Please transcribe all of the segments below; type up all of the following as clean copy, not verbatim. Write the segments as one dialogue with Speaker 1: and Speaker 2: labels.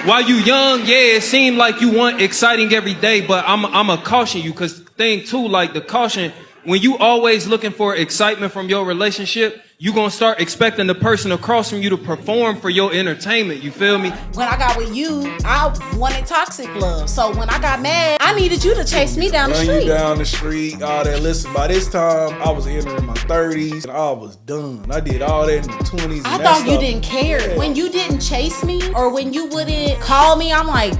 Speaker 1: while you young, yeah, it seemed like you want exciting every day, but I'ma caution you, cause thing too, like the caution, when you always looking for excitement from your relationship, you gonna start expecting the person across from you to perform for your entertainment. You feel me?
Speaker 2: When I got with you, I wanted toxic love. So when I got mad, I needed you to chase me down the street.
Speaker 3: Run you down the street, all that. Listen, by this time, I was entering my 30s, and I was done. I did all that in the 20s.
Speaker 2: I thought you didn't care. Yeah. When you didn't chase me, or when you wouldn't call me, I'm like,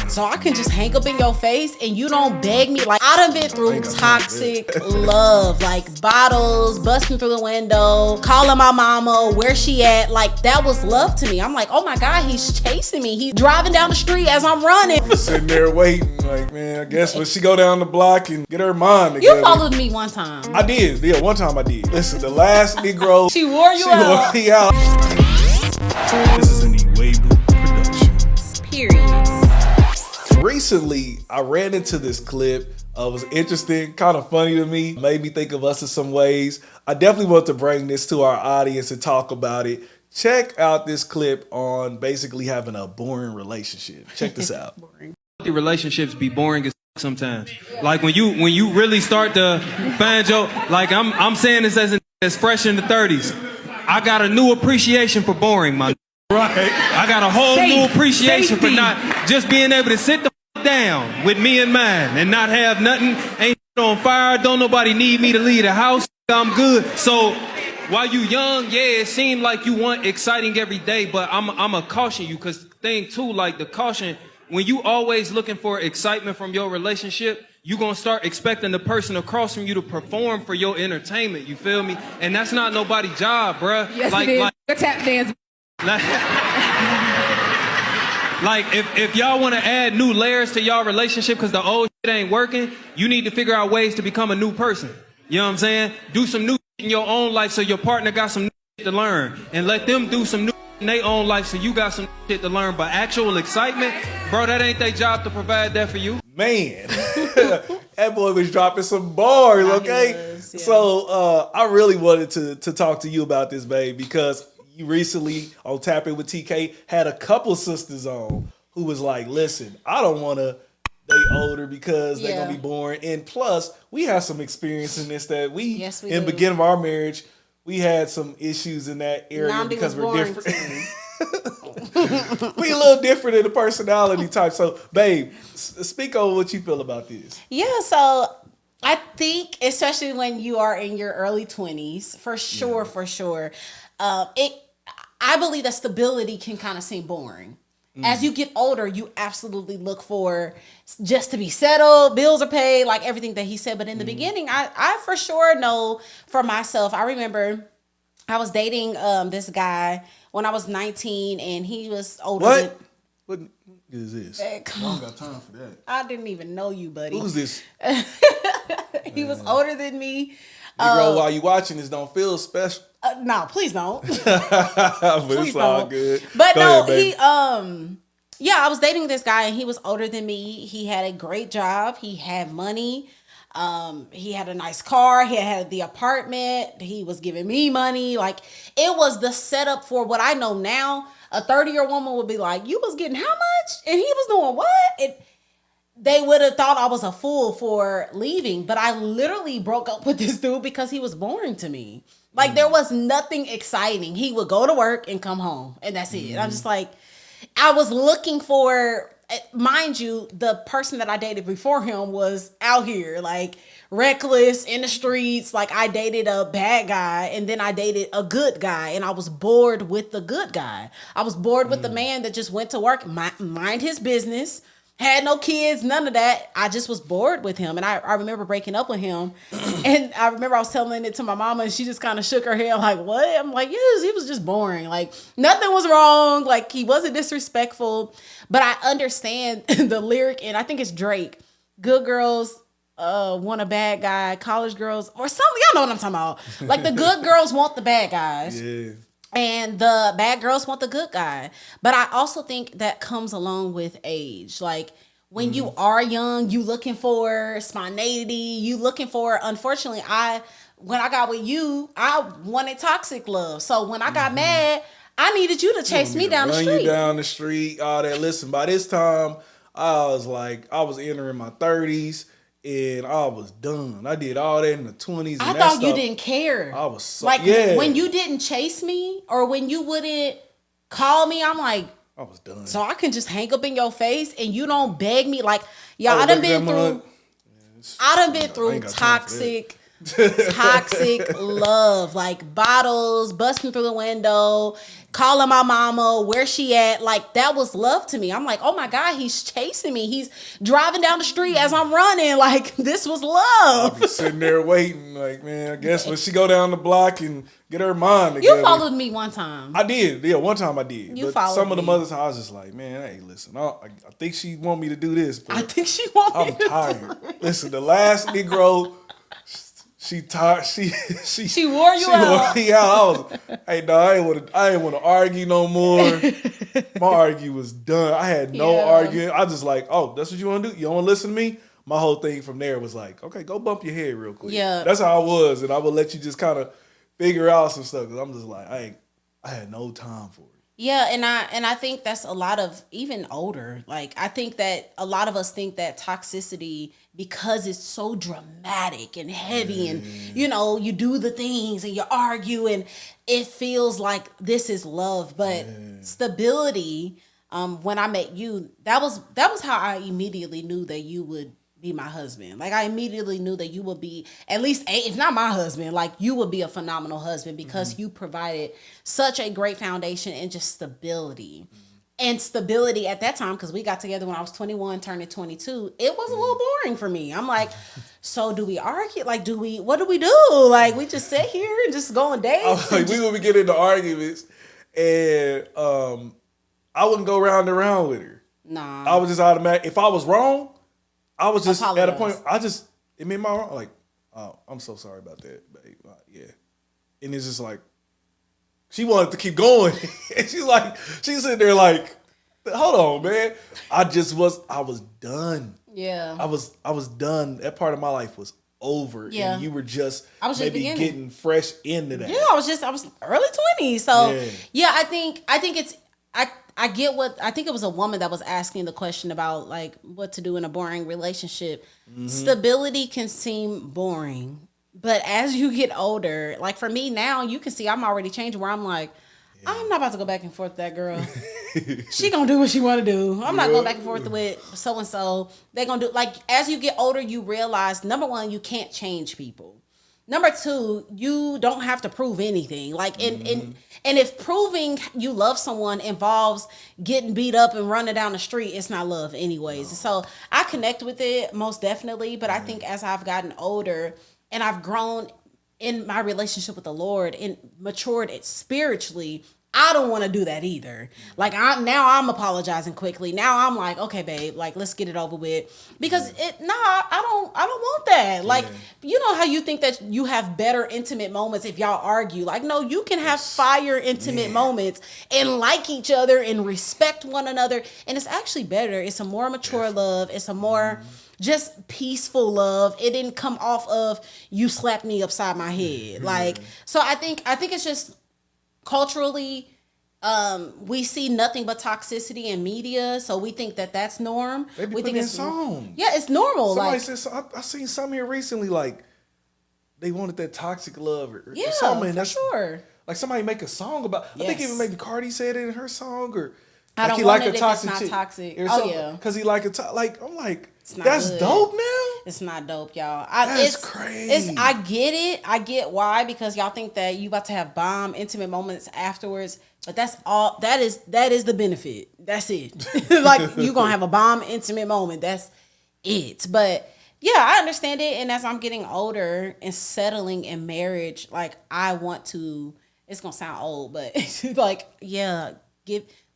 Speaker 2: so I can just hang up in your face and you don't beg me. Like, I done been through toxic love, like bottles, busting through the window, calling my mama, where she at. Like, that was love to me. I'm like, oh my God, he's chasing me. He's driving down the street as I'm running.
Speaker 3: Sitting there waiting, like, man, I guess when she go down the block and get her mind together.
Speaker 2: You followed me one time.
Speaker 3: I did. Yeah, one time I did. Listen, the last Negro.
Speaker 2: She wore you out.
Speaker 3: She wore me out. This is an Iwebu production.
Speaker 2: Period.
Speaker 3: Recently, I ran into this clip. It was interesting, kind of funny to me. Made me think of us in some ways. I definitely want to bring this to our audience and talk about it. Check out this clip on basically having a boring relationship. Check this out.
Speaker 1: Relationships be boring as sometimes. Like when you really start to find your, like I'm saying this as fresh in the 30s. I got a new appreciation for boring, my.
Speaker 3: Right.
Speaker 1: I got a whole new appreciation for not just being able to sit the down with me and mine and not have nothing, ain't on fire, don't nobody need me to leave the house, I'm good. So while you young, yeah, it seemed like you want exciting every day, but I'ma caution you, cause thing too, like the caution, when you always looking for excitement from your relationship, you gonna start expecting the person across from you to perform for your entertainment, you feel me? And that's not nobody's job, bruh.
Speaker 4: Yes, it is. Like tap dance.
Speaker 1: Like if y'all want to add new layers to y'all relationship because the old shit ain't working, you need to figure out ways to become a new person. You know what I'm saying? Do some new shit in your own life so your partner got some new shit to learn, and let them do some new shit in their own life so you got some shit to learn. But actual excitement, bro, that ain't their job to provide that for you.
Speaker 3: Man, that boy was dropping some bars, okay? Was, yeah. So I really wanted to talk to you about this, babe, because you recently on Tapping with TK had a couple sisters on who was like, listen, I don't want to date older because they're going to be boring. And plus, we have some experience in this that we in the beginning of our marriage, we had some issues in that area because we're different. We a little different in the personality type. So, babe, speak on what you feel about this.
Speaker 2: Yeah, so I think, especially when you are in your early 20s, for sure, I believe that stability can kind of seem boring. As you get older, you absolutely look for just to be settled, bills are paid, like everything that he said. But in the beginning, I for sure know for myself, I remember I was dating this guy when I was 19 and he was older.
Speaker 3: What is this? I don't got time for that.
Speaker 2: I didn't even know you, buddy.
Speaker 3: Who's this?
Speaker 2: He was older than me.
Speaker 3: Negro, while you watching this, don't feel special.
Speaker 2: No, please don't.
Speaker 3: But it's all good.
Speaker 2: But
Speaker 3: Go
Speaker 2: no,
Speaker 3: ahead,
Speaker 2: I was dating this guy and he was older than me. He had a great job. He had money. He had a nice car. He had the apartment. He was giving me money. Like, it was the setup for what I know now. A 30-year woman would be like, you was getting how much? And he was doing what? They would have thought I was a fool for leaving, but I literally broke up with this dude because he was boring to me. Like, there was nothing exciting. He would go to work and come home, and that's it. I'm just like, I was looking for, mind you, the person that I dated before him was out here, like, reckless, in the streets. Like, I dated a bad guy, and then I dated a good guy, and I was bored with the good guy. I was bored with the man that just went to work, mind his business, had no kids, none of that. I just was bored with him. And I remember breaking up with him. And I remember I was telling it to my mama and she just kind of shook her head like, what? I'm like, yes, he was just boring. Like, nothing was wrong. Like, he wasn't disrespectful. But I understand the lyric, and I think it's Drake. Good girls want a bad guy. College girls or something. Y'all know what I'm talking about. Like, the good girls want the bad guys. Yeah. And the bad girls want the good guy. But I also think that comes along with age. Like, when you are young, you looking for spontaneity. You looking for, unfortunately, when I got with you, I wanted toxic love. So when I got mad, I needed you to chase me down the
Speaker 3: Run
Speaker 2: street.
Speaker 3: you down the street, all that. Listen, by this time, I was entering my 30s, and I was done. I did all that in the 20s.
Speaker 2: I thought you didn't care.
Speaker 3: I was so,
Speaker 2: like
Speaker 3: yeah.
Speaker 2: when you didn't chase me or when you wouldn't call me, I'm like,
Speaker 3: I was done.
Speaker 2: so I can just hang up in your face and you don't beg me. Like, y'all, I done been through toxic love, like bottles, busting through the window, calling my mama, where she at. Like, that was love to me. I'm like, oh my God, he's chasing me. He's driving down the street as I'm running. Like, this was love.
Speaker 3: I'll be sitting there waiting, like, man, I guess when she go down the block and get her mind together.
Speaker 2: You followed me one time.
Speaker 3: I did. Yeah, one time I did.
Speaker 2: You
Speaker 3: but
Speaker 2: followed
Speaker 3: some of the
Speaker 2: me.
Speaker 3: mothers, I was just like, man, hey, listen, I think she want me to do this, but
Speaker 2: I think she wants me
Speaker 3: I'm tired. Listen, the last Negro, she tired. She
Speaker 2: wore you out.
Speaker 3: Wore me out. I was, hey, dog, I ain't want to argue no more. My argue was done. I had no arguing. I just like, oh, that's what you want to do? You don't want to listen to me? My whole thing from there was like, okay, go bump your head real quick.
Speaker 2: Yeah.
Speaker 3: That's how I was, and I would let you just kind of figure out some stuff, because I'm just like, I had no time for it.
Speaker 2: Yeah, and I think that's a lot of, even older, like, I think that a lot of us think that toxicity, because it's so dramatic and heavy and, you know, you do the things and you argue and it feels like this is love. But stability, when I met you, that was how I immediately knew that you would be my husband. Like, I immediately knew that you would be at least if not my husband, like, you would be a phenomenal husband, because you provided such a great foundation and just stability. And stability at that time, because we got together when I was 21, turning 22, it was a little boring for me. I'm like, so do we argue? Like, what do we do? Like, we just sit here and just go on dates?
Speaker 3: Like, we would be getting into arguments, and I wouldn't go round and round with her.
Speaker 2: Nah.
Speaker 3: I was just automatic. If I was wrong, I was just
Speaker 2: Apologize.
Speaker 3: at a point. It made my wrong. Like, oh, I'm so sorry about that, babe. Yeah, and it's just like, she wanted to keep going, and she's sitting there like, hold on, man. I was done.
Speaker 2: Yeah.
Speaker 3: I was done. That part of my life was over.
Speaker 2: Yeah.
Speaker 3: And you were just
Speaker 2: beginning.
Speaker 3: getting fresh into that.
Speaker 2: Yeah, I was early 20s. So yeah, I think it's I get what, I think it was a woman that was asking the question about, like, what to do in a boring relationship. Stability can seem boring, but as you get older, like for me now, you can see I'm already changing, where I'm like, I'm not about to go back and forth with that girl. She gonna do what she want to do. I'm not going back and forth with so and so. They gonna do, like, as you get older, you realize, number one, you can't change people. Number two, you don't have to prove anything. Like, and if proving you love someone involves getting beat up and running down the street, it's not love anyways. So I connect with it most definitely. But I think as I've gotten older and I've grown in my relationship with the Lord and matured it spiritually, I don't want to do that either. Like, I'm apologizing quickly. Now I'm like, okay, babe, like, let's get it over with, because I don't want that. Like, you know how you think that you have better intimate moments if y'all argue? Like, no, you can have fire intimate moments and like each other and respect one another, and it's actually better. It's a more mature love. It's a more just peaceful love. It didn't come off of you slapped me upside my head. Like, so I think it's just culturally, we see nothing but toxicity in media, so we think that that's norm.
Speaker 3: They be
Speaker 2: We think
Speaker 3: putting in
Speaker 2: it's
Speaker 3: songs.
Speaker 2: Yeah, it's normal.
Speaker 3: Somebody
Speaker 2: like,
Speaker 3: said, I seen some here recently, like, they wanted that toxic love or
Speaker 2: yeah,
Speaker 3: something.
Speaker 2: for sure.
Speaker 3: Like, somebody make a song about. I think even maybe Cardi said it in her song, or
Speaker 2: I
Speaker 3: like
Speaker 2: don't
Speaker 3: he
Speaker 2: want
Speaker 3: like
Speaker 2: it
Speaker 3: a
Speaker 2: if
Speaker 3: toxic
Speaker 2: it's not
Speaker 3: chick.
Speaker 2: toxic.
Speaker 3: Or
Speaker 2: Oh,
Speaker 3: something,
Speaker 2: yeah.
Speaker 3: because he like a like. I'm like,
Speaker 2: not
Speaker 3: that's
Speaker 2: good.
Speaker 3: dope now.
Speaker 2: It's not dope, y'all.
Speaker 3: That's crazy.
Speaker 2: I get it. I get why, because y'all think that you about to have bomb intimate moments afterwards, but that's all. That is the benefit. That's it. Like, you gonna have a bomb intimate moment. That's it. But yeah, I understand it. And as I'm getting older and settling in marriage, like, I want to. It's gonna sound old, but like, yeah,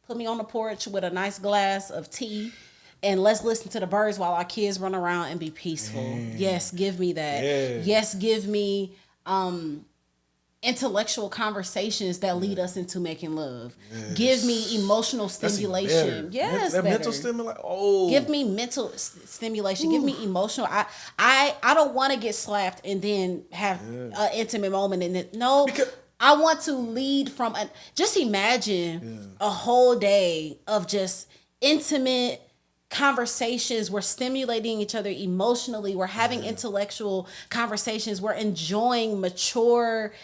Speaker 2: put me on the porch with a nice glass of tea, and let's listen to the birds while our kids run around and be peaceful. Yes, give me that. Yes, give me intellectual conversations that lead us into making love. Give me emotional stimulation. Yes,
Speaker 3: that
Speaker 2: better.
Speaker 3: mental stimulation. Oh,
Speaker 2: Give me mental stimulation. Give me emotional. I don't want to get slapped and then have an intimate moment. And no, I want to lead from just imagine a whole day of just intimate conversations. We're stimulating each other emotionally. We're having intellectual conversations. We're enjoying mature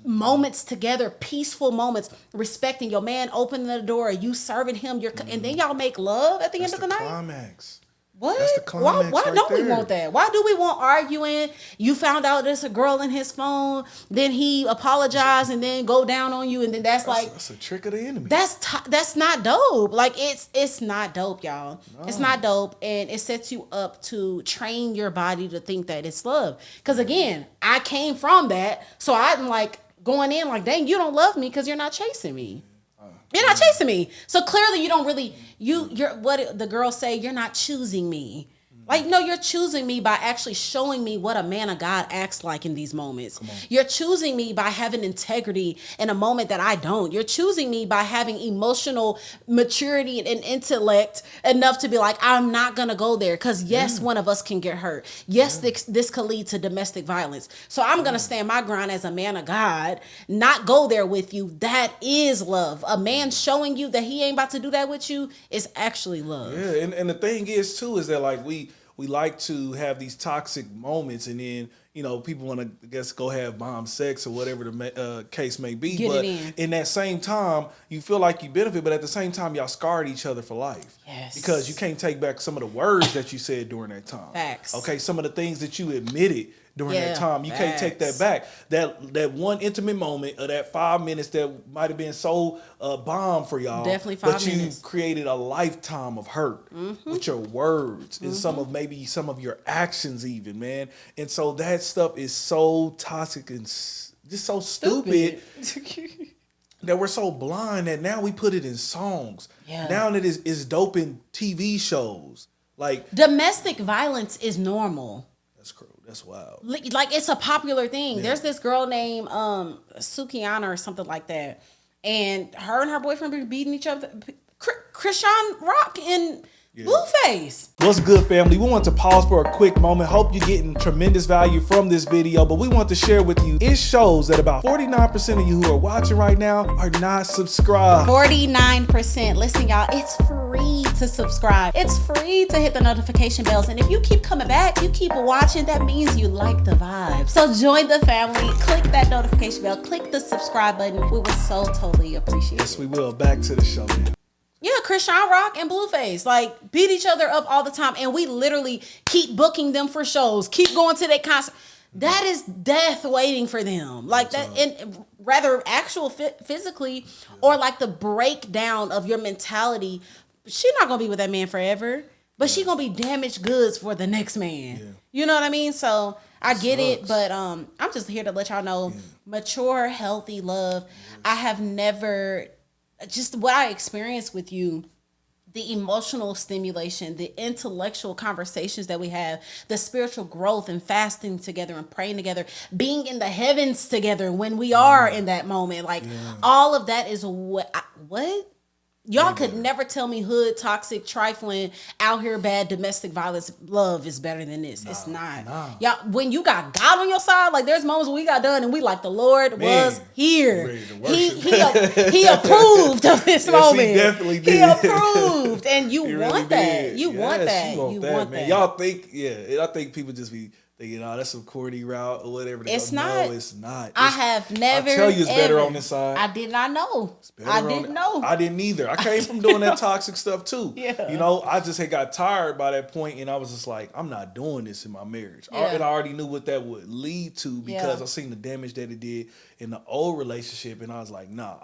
Speaker 2: moments together, peaceful moments, respecting your man, opening the door, you serving him, and then y'all make love at the end of the night.
Speaker 3: Climax.
Speaker 2: What?
Speaker 3: That's the climax
Speaker 2: Why
Speaker 3: right
Speaker 2: don't we
Speaker 3: there.
Speaker 2: want that? Why do we want arguing? You found out there's a girl in his phone, then he apologized and then go down on you, and then that's
Speaker 3: a trick of the enemy.
Speaker 2: That's not dope. Like it's not dope, y'all. No. It's not dope, and it sets you up to train your body to think that it's love. Because again, I came from that, so I'm like going in like, dang, you don't love me because you're not chasing me. You're not chasing me. So clearly you don't really, you're what the girls say, you're not choosing me. Like, no, you're choosing me by actually showing me what a man of God acts like in these moments. You're choosing me by having integrity in a moment that I don't. You're choosing me by having emotional maturity and intellect enough to be like, I'm not going to go there. Because yes, one of us can get hurt. Yes, this could lead to domestic violence. So I'm going to stand my ground as a man of God, not go there with you. That is love. A man showing you that he ain't about to do that with you is actually love.
Speaker 3: Yeah, and the thing is too is that like we like to have these toxic moments, and then people want to, I guess, go have bomb sex or whatever the case may be. But in that same time, you feel like you benefit, but at the same time, y'all scarred each other for life.
Speaker 2: Yes.
Speaker 3: Because you can't take back some of the words that you said during that time.
Speaker 2: Facts.
Speaker 3: Okay, some of the things that you admitted during that time, you can't take that back. That one intimate moment of that 5 minutes that might have been so bomb for y'all.
Speaker 2: Definitely 5 minutes.
Speaker 3: But you created a lifetime of hurt with your words and some of your actions even, man. And so that stuff is so toxic and just so stupid. That we're so blind that now we put it in songs. Yeah. Now that it's dope in TV shows. Like
Speaker 2: domestic violence is normal.
Speaker 3: That's cruel. That's wild.
Speaker 2: Like it's a popular thing. Yeah. There's this girl named Sukiana or something like that, and her boyfriend been beating each other. Christian Rock and Blueface.
Speaker 3: What's good, family? We want to pause for a quick moment. Hope you're getting tremendous value from this video, but we want to share with you, it shows that about 49% of you who are watching right now are not subscribed.
Speaker 2: 49%. Listen, y'all, it's free to subscribe. It's free to hit the notification bells. And if you keep coming back, you keep watching, that means you like the vibe. So join the family, click that notification bell, click the subscribe button. We would so totally appreciate it.
Speaker 3: Yes, we will. Back to the show, man.
Speaker 2: Yeah, Christian Rock and Blueface like beat each other up all the time, and we literally keep booking them for shows, keep going to their concert. That is death waiting for them, like that, and rather actual physically, or like the breakdown of your mentality. She's not gonna be with that man forever, but she's gonna be damaged goods for the next man. Yeah. You know what I mean? So I get it, but I'm just here to let y'all know, mature, healthy love. I have never. Just what I experienced with you, the emotional stimulation, the intellectual conversations that we have, the spiritual growth and fasting together and praying together, being in the heavens together when we are in that moment. Like all of that is what? Y'all could never tell me hood, toxic, trifling, out here bad domestic violence love is better than this. It's not. Y'all, when you got God on your side, like there's moments when we got done and we like the Lord was here. He approved of this moment.
Speaker 3: He definitely did.
Speaker 2: He approved. And you want really that. You want that. You want that.
Speaker 3: Y'all think, I think people just be thinking, that's some corny route or whatever.
Speaker 2: It's not.
Speaker 3: No, it's not.
Speaker 2: I have never.
Speaker 3: I tell you, it's better on this side.
Speaker 2: I did not know. I didn't know.
Speaker 3: I didn't either. I came from doing that toxic stuff too. Yeah. I just had got tired by that point, and I was just like, I'm not doing this in my marriage. Yeah. And I already knew what that would lead to because I seen the damage that it did in the old relationship, and I was like, nah,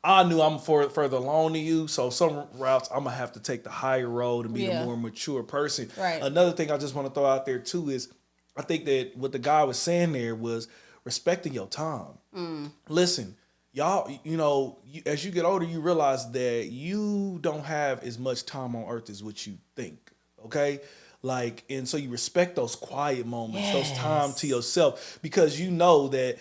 Speaker 3: I knew I'm further along than you, so some routes I'm gonna have to take the higher road and be a more mature person.
Speaker 2: Right.
Speaker 3: Another thing I just want to throw out there too is, I think that what the guy was saying there was respecting your time. Listen, y'all, as you get older, you realize that you don't have as much time on earth as what you think. Okay. And so you respect those quiet moments, those time to yourself, because you know that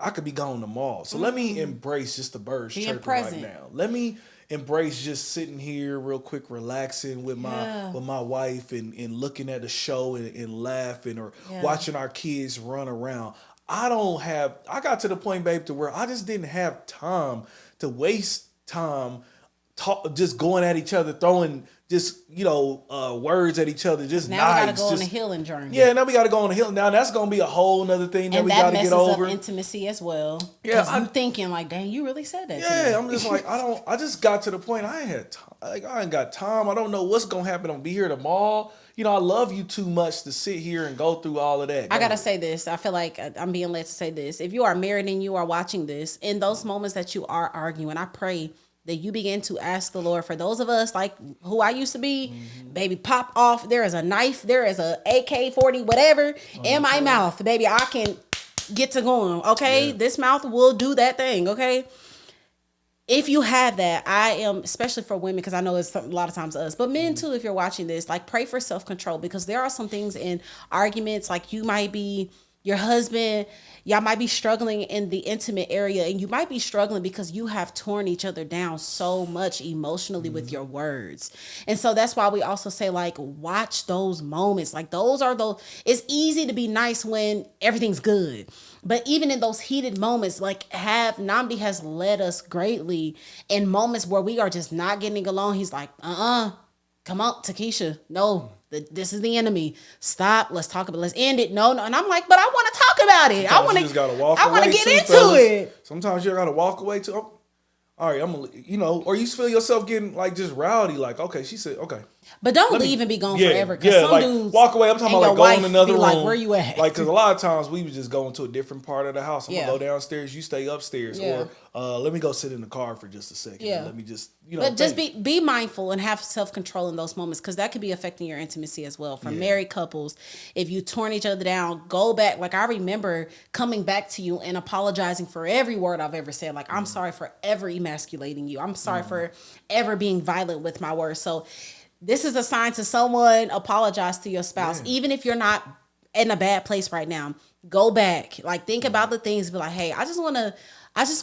Speaker 3: I could be gone tomorrow. So let me embrace just the birds chirping right now. Let me embrace just sitting here real quick, relaxing with my wife and looking at a show and laughing or watching our kids run around. I got to the point, babe, to where I just didn't have time to waste time just going at each other, throwing just, words at each other, just
Speaker 2: now
Speaker 3: knives.
Speaker 2: we got to go on a healing journey.
Speaker 3: Yeah, now we got to go on a hill. Now that's going to be a whole nother thing that we got to get over.
Speaker 2: Up intimacy as well.
Speaker 3: Yeah,
Speaker 2: I'm thinking like, dang, you really said that.
Speaker 3: Yeah, I'm just like, I just got to the point I ain't had time. Like, I ain't got time. I don't know what's going to happen. I'm going to be here tomorrow. I love you too much to sit here and go through all of that.
Speaker 2: I got to say this. I feel like I'm being led to say this. If you are married and you are watching this, in those moments that you are arguing, I pray that you begin to ask the Lord. For those of us like who I used to be, baby, pop off. There is a knife. There is a AK-40, whatever, in my mouth. Baby, I can get to going, okay? Yeah. This mouth will do that thing, okay? If you have that, I am, especially for women, because I know it's a lot of times us, but men too, if you're watching this, like pray for self-control, because there are some things in arguments, like you might be, your husband, y'all might be struggling in the intimate area, and you might be struggling because you have torn each other down so much emotionally with your words. And so that's why we also say, like, watch those moments. Like, it's easy to be nice when everything's good. But even in those heated moments, like Namdi has led us greatly in moments where we are just not getting along. He's like, come on, Takesha, no. This is the enemy. Stop. Let's talk about. Let's end it. No. And I'm like, but I want to talk about it. I want to get into it.
Speaker 3: Sometimes you gotta walk away too. All right, I'm gonna, or you feel yourself getting like just rowdy. Like, okay, she said, okay.
Speaker 2: But don't leave and be gone forever. Because some
Speaker 3: like
Speaker 2: dudes
Speaker 3: walk away. I'm talking about like going in another room.
Speaker 2: Like, where you at?
Speaker 3: Like, because a lot of times we would just go into a different part of the house. I'm gonna go downstairs. You stay upstairs, or let me go sit in the car for just a second. Yeah. Let me just,
Speaker 2: But just be mindful and have self-control in those moments, because that could be affecting your intimacy as well. For married couples, if you torn each other down, go back. Like, I remember coming back to you and apologizing for every word I've ever said. Like, I'm sorry for ever emasculating you. I'm sorry for ever being violent with my words. So this is a sign to someone. Apologize to your spouse. Even if you're not in a bad place right now, go back. Like, think about the things. Be like, hey, I just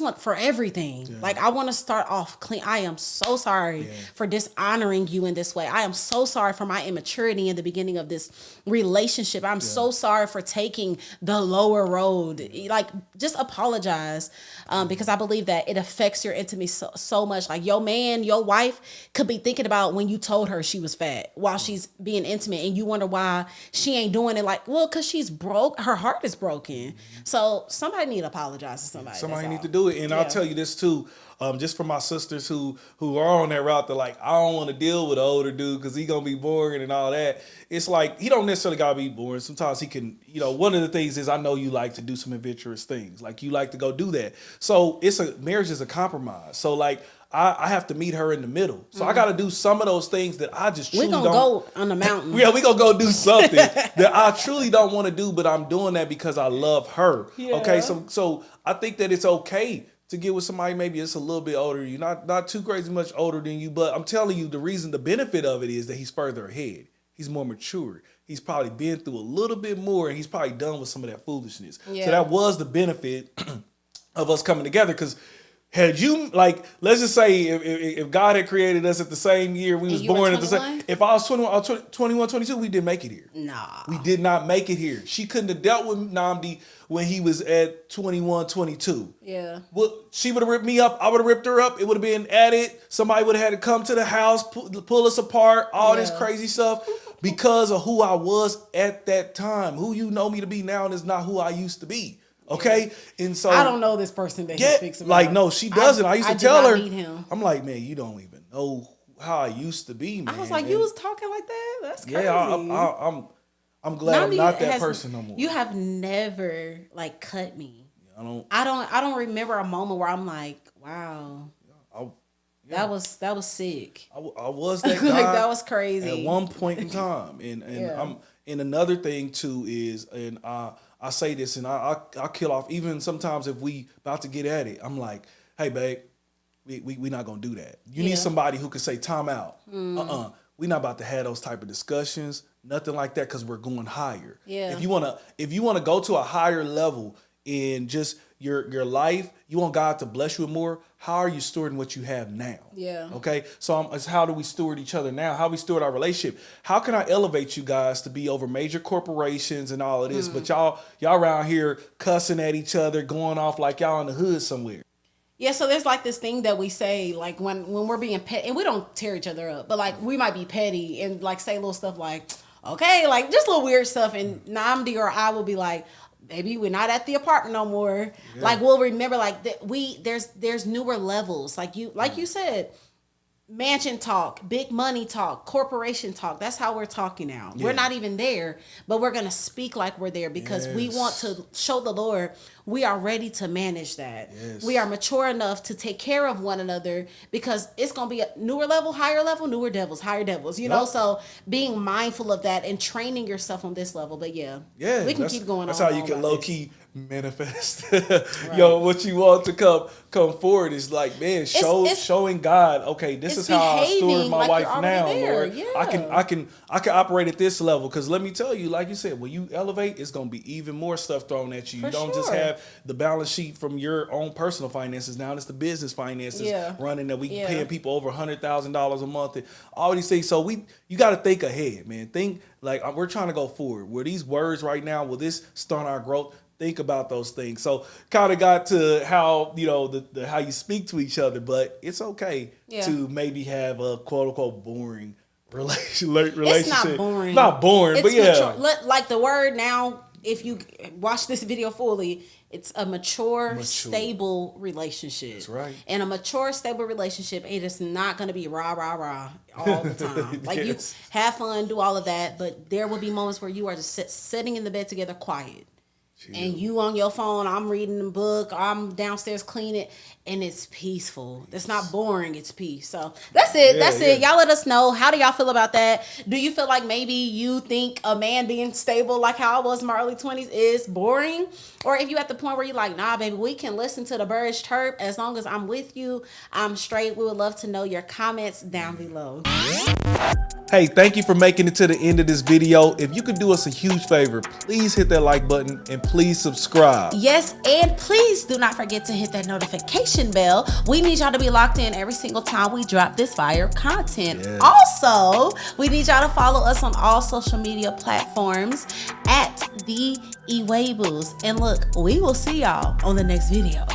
Speaker 2: want for everything. Yeah. Like, I want to start off clean. I am so sorry for dishonoring you in this way. I am so sorry for my immaturity in the beginning of this relationship. I'm so sorry for taking the lower road. Like, just apologize, because I believe that it affects your intimacy so much. Like, your man, your wife could be thinking about when you told her she was fat while she's being intimate, and you wonder why she ain't doing it. Like, well, because she's broke. Her heart is broken. So somebody need to apologize to somebody.
Speaker 3: Somebody need to do it. And I'll tell you this too, just for my sisters who are on that route, they're like, I don't want to deal with an older dude because he gonna be boring and all that. It's like, he don't necessarily gotta be boring. Sometimes he can, one of the things is, I know you like to do some adventurous things. Like, you like to go do that. So marriage is a compromise. So like, I have to meet her in the middle. So I got to do some of those things that I just truly don't.
Speaker 2: We're going to go on the mountain.
Speaker 3: Yeah, we're going to go do something that I truly don't want to do, but I'm doing that because I love her. Yeah. Okay, so I think that it's okay to get with somebody maybe it's a little bit older than you, not too crazy much older than you, but I'm telling you, the benefit of it is that he's further ahead. He's more mature. He's probably been through a little bit more, and he's probably done with some of that foolishness. Yeah. So that was the benefit of us coming together, because had you, like, let's just say if God had created us at the same year, we was born at the same, if I was 21, 22, we didn't make it here.
Speaker 2: Nah.
Speaker 3: We did not make it here. She couldn't have dealt with Namdi when he was at 21, 22.
Speaker 2: Yeah.
Speaker 3: Well, she would have ripped me up. I would have ripped her up. It would have been added. Somebody would have had to come to the house, pull us apart, all this crazy stuff, because of who I was at that time. Who you know me to be now is not who I used to be. Okay, and so
Speaker 2: I don't know this person that he speaks about.
Speaker 3: Like, no, she doesn't. I used to tell her, I'm like, man, you don't even know how I used to be, man.
Speaker 2: I was like, you was talking like that? That's crazy.
Speaker 3: Yeah, I'm glad I'm not that person no more.
Speaker 2: You have never like cut me. I don't remember a moment where I'm like, wow. That was sick.
Speaker 3: I was that guy.
Speaker 2: Like, that was crazy
Speaker 3: at one point in time, and another thing too is, and I say this, and I'll kill off, even sometimes if we about to get at it, I'm like, hey, babe, we not going to do that. You need somebody who can say time out. We're not about to have those type of discussions, nothing like that, because we're going higher.
Speaker 2: Yeah.
Speaker 3: If you want to go to a higher level in just your life, you want God to bless you with more, how are you stewarding what you have now?
Speaker 2: Yeah.
Speaker 3: Okay. So it's how do we steward each other now? How we steward our relationship? How can I elevate you guys to be over major corporations and all of this? But y'all around here cussing at each other, going off like y'all in the hood somewhere.
Speaker 2: Yeah, so there's like this thing that we say, like when we're being petty, and we don't tear each other up, but like we might be petty and like say little stuff like, okay, like just little weird stuff, and Namdi or I will be like, baby, we're not at the apartment no more. Yeah. Like we'll remember like that there's newer levels, like you said. Mansion talk, big money talk, corporation talk. That's how we're talking now. Yeah. We're not even there, but we're going to speak like we're there because we want to show the Lord we are ready to manage that. Yes. We are mature enough to take care of one another because it's going to be a newer level, higher level, newer devils, higher devils, you know? So being mindful of that and training yourself on this level. But yeah, we can keep going
Speaker 3: that's
Speaker 2: on.
Speaker 3: That's how you can low key manifest yo what you want to come forward is like, man, showing God, okay, this is how I steward my wife now, Lord. Yeah. I can operate at this level, because let me tell you, like you said, when you elevate, it's gonna be even more stuff thrown at you. You don't just have the balance sheet from your own personal finances, now it's the business finances running that we paying people over $100,000 a month and all these things. So you got to think ahead, man. Think like we're trying to go forward. Were these words right now, will this stunt our growth? Think about those things. So kind of got to how, you know, the how you speak to each other, but it's okay to maybe have a quote unquote boring relationship.
Speaker 2: It's not boring.
Speaker 3: Not boring, but
Speaker 2: mature. Like the word now, if you watch this video fully, it's a mature, stable relationship.
Speaker 3: That's right.
Speaker 2: And a mature, stable relationship, it is not going to be rah, rah, rah all the time. Like you have fun, do all of that, but there will be moments where you are just sitting in the bed together quiet. And you on your phone, I'm reading the book, I'm downstairs cleaning, and it's peaceful. It's not boring, it's peace. So that's it. That's it. Y'all let us know. How do y'all feel about that? Do you feel like maybe you think a man being stable like how I was in my early 20s is boring? Or if you at the point where you're like, nah, baby, we can listen to the birds chirp as long as I'm with you, I'm straight. We would love to know your comments down below.
Speaker 3: Hey, thank you for making it to the end of this video. If you could do us a huge favor, please hit that like button and please subscribe.
Speaker 2: Yes, and please do not forget to hit that notification bell. We need y'all to be locked in every single time we drop this fire content. Yes. Also, we need y'all to follow us on all social media platforms at the Iwebu's. And look, we will see y'all on the next video.